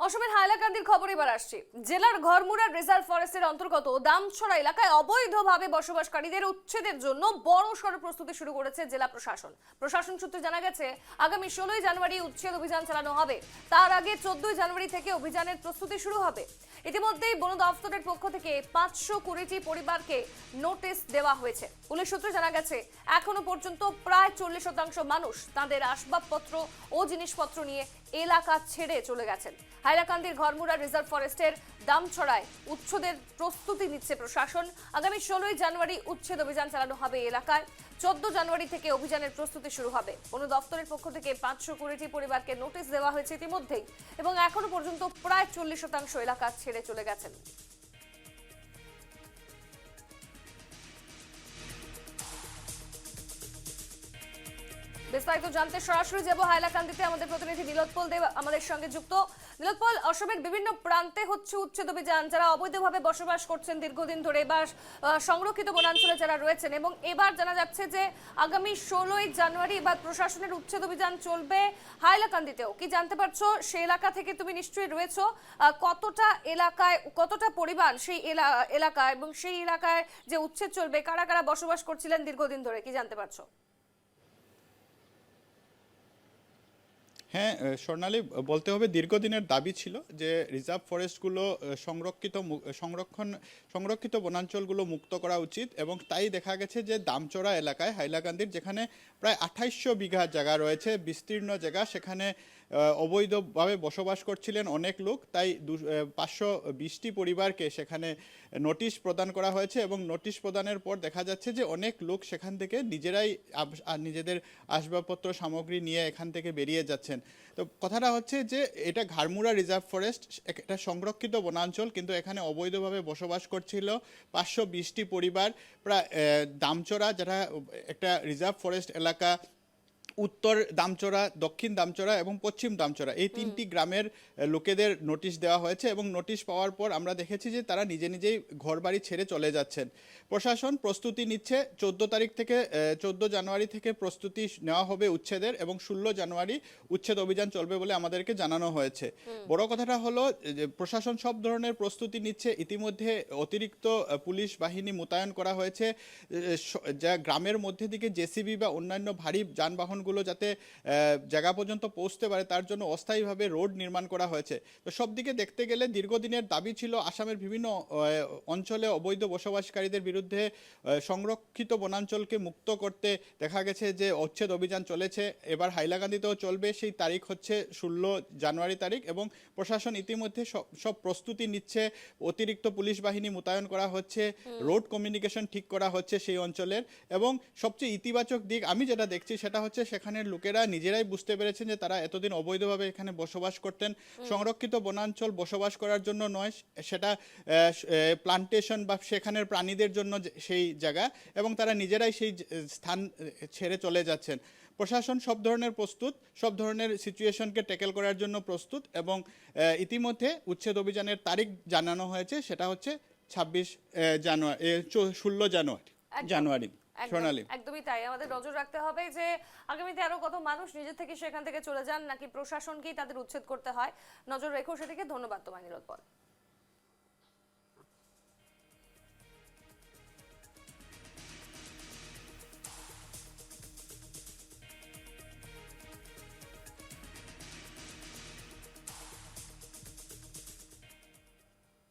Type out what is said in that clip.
অসমের হাইলাকান্দির খবর এবার আসছে। জেলার ঘরমুড়া রিজার্ভ ফরেস্টের অন্তর্গত দামছড়া এলাকায় অবৈধভাবে বসবাসকারীদের উচ্ছেদের জন্য বড় সড় প্রস্তুতি শুরু করেছে জেলা প্রশাসন। প্রশাসন সূত্রে জানা গেছে আগামী 16 জানুয়ারি উচ্ছেদ অভিযান চালানো হবে। তার আগে 14 জানুয়ারি থেকে অভিযানের প্রস্তুতি শুরু হবে। ইতিমধ্যেই বন দফতরের পক্ষ থেকে 520টি পরিবারকে নোটিশ দেওয়া হয়েছে। পুলিশ সূত্রে জানা গেছে এখনো পর্যন্ত প্রায় 40% মানুষ তাদের আসবাবপত্র ও জিনিসপত্র নিয়ে এলাকা ছেড়ে চলে গেছেন। হাইলাকান্দির ঘরমুড়া রিজার্ভ ফরেস্টের দামছড়ায় উচ্ছেদের প্রস্তুতি নিচ্ছে প্রশাসন। আগামী 16 জানুয়ারি উচ্ছেদ অভিযান চালানো হবে এলাকায়। 14 জানুয়ারি থেকে অভিযানের প্রস্তুতি শুরু হবে। বন দফতরের পক্ষ থেকে 520টি পরিবারকে নোটিশ দেওয়া হয়েছে ইতিমধ্যেই, এবং এখনো পর্যন্ত প্রায় 40% এলাকা ছেড়ে চলে গেছেন। বিস্তারিত জানতে সরাসরি যাব হাইলাকান্দিতে। আমাদের প্রতিনিধি নীলোৎপল দেব আমাদের সঙ্গে যুক্ত। নীলোৎপল, অসমের বিভিন্ন প্রান্তে হচ্ছে উচ্ছেদ অভিযান, যারা অবৈধভাবে বসবাস করছেন দীর্ঘদিন ধরে বা সংরক্ষিত বনাঞ্চলে যারা রয়েছেন, এবং এবার জানা যাচ্ছে যে আগামী 16 জানুয়ারি বা প্রশাসনের উচ্ছেদ অভিযান চলবে হাইলাকান্দিতেও। কি জানতে পারছো? সেই এলাকা থেকে তুমি নিশ্চয়ই রয়েছো। কতটা এলাকায়, কতটা পরিবার সেই এলাকায়, এবং সেই এলাকায় যে উচ্ছেদ চলবে কারা কারা বসবাস করছিলেন দীর্ঘদিন ধরে, কি জানতে পারছো? হ্যাঁ স্বর্ণালী, বলতে হবে দীর্ঘদিনের দাবি ছিল যে রিজার্ভ ফরেস্টগুলো সংরক্ষিত বনাঞ্চলগুলো মুক্ত করা উচিত, এবং তাই দেখা গেছে যে দামচড়া এলাকায় হাইলাকান্দির, যেখানে প্রায় 2800 বিঘা জায়গা রয়েছে, বিস্তীর্ণ জায়গা, সেখানে অবৈধভাবে বসবাস করছিলেন অনেক লোক। তাই 520টি পরিবারকে সেখানে নোটিশ প্রদান করা হয়েছে, এবং নোটিশ প্রদানের পর দেখা যাচ্ছে যে অনেক লোক সেখান থেকে নিজেরাই নিজেদের আসবাবপত্র সামগ্রী নিয়ে এখান থেকে বেরিয়ে যাচ্ছেন। তো কথাটা হচ্ছে যে এটা ঘরমুড়া রিজার্ভ ফরেস্ট, একটা সংরক্ষিত বনাঞ্চল, কিন্তু এখানে অবৈধভাবে বসবাস করছিল 520টি পরিবার। প্রায় দামচড়া, যেটা একটা রিজার্ভ ফরেস্ট এলাকা, উত্তর দামচড়া, দক্ষিণ দামচড়া এবং পশ্চিম দামচড়া, এই 3টি গ্রামের লোকেদের নোটিশ দেওয়া হয়েছে, এবং নোটিশ পাওয়ার পর আমরা দেখেছি যে তারা নিজে নিজেই ঘরবাড়ি ছেড়ে চলে যাচ্ছেন। প্রশাসন প্রস্তুতি নিচ্ছে। 14 জানুয়ারি থেকে প্রস্তুতি নেওয়া হবে উচ্ছেদের, এবং 16 জানুয়ারি উচ্ছেদ অভিযান চলবে বলে আমাদেরকে জানানো হয়েছে। বড় কথাটা হলো যে প্রশাসন সব ধরনের প্রস্তুতি নিচ্ছে। ইতিমধ্যে অতিরিক্ত পুলিশ বাহিনী মোতায়েন করা হয়েছে, যা গ্রামের মধ্যে দিকে জেসিবি বা অন্যান্য ভারী যানবাহন যাতে জায়গা পর্যন্ত পৌঁছতে পারে তার জন্য অস্থায়ীভাবে রোড নির্মাণ করা হয়েছে। তো সব দিকে দেখতে গেলে দীর্ঘদিনের দাবি ছিল আসামের বিভিন্ন অঞ্চলে অবৈধ বসবাসকারীদের বিরুদ্ধে সংরক্ষিত বনাঞ্চলকে মুক্ত করতে। দেখা গেছে যে উচ্ছেদ অভিযান চলেছে, এবার হাইলাকান্দিতেও চলবে। সেই তারিখ হচ্ছে 16 জানুয়ারি তারিখ, এবং প্রশাসন ইতিমধ্যে সব প্রস্তুতি নিচ্ছে। অতিরিক্ত পুলিশ বাহিনী মোতায়েন করা হচ্ছে, রোড কমিউনিকেশন ঠিক করা হচ্ছে সেই অঞ্চলের। এবং সবচেয়ে ইতিবাচক দিক আমি যেটা দেখছি সেটা হচ্ছে সেখানের লোকেরা নিজেরাই বুঝতে পেরেছেন যে তারা এতদিন অবৈধভাবে এখানে বসবাস করতেন। সংরক্ষিত বনাঞ্চল বসবাস করার জন্য নয়, সেটা প্লান্টেশন বা সেখানের প্রাণীদের জন্য সেই জায়গা, এবং তারা নিজেরাই সেই স্থান ছেড়ে চলে যাচ্ছেন। প্রশাসন সব ধরনের প্রস্তুত, সব ধরনের সিচুয়েশনকে ট্যাকেল করার জন্য প্রস্তুত, এবং ইতিমধ্যে উচ্ছেদ অভিযানের তারিখ জানানো হয়েছে, সেটা হচ্ছে 16 জানুয়ারি। একদমই তাই। আমাদের নজর রাখতে হবে যে আগামীতে আরো কত মানুষ নিজে থেকে সেখান থেকে চলে যান, নাকি প্রশাসনকেই তাদের উচ্ছেদ করতে হয়। নজর রেখো সেদিকে। ধন্যবাদ তোমায় নীলোৎপল।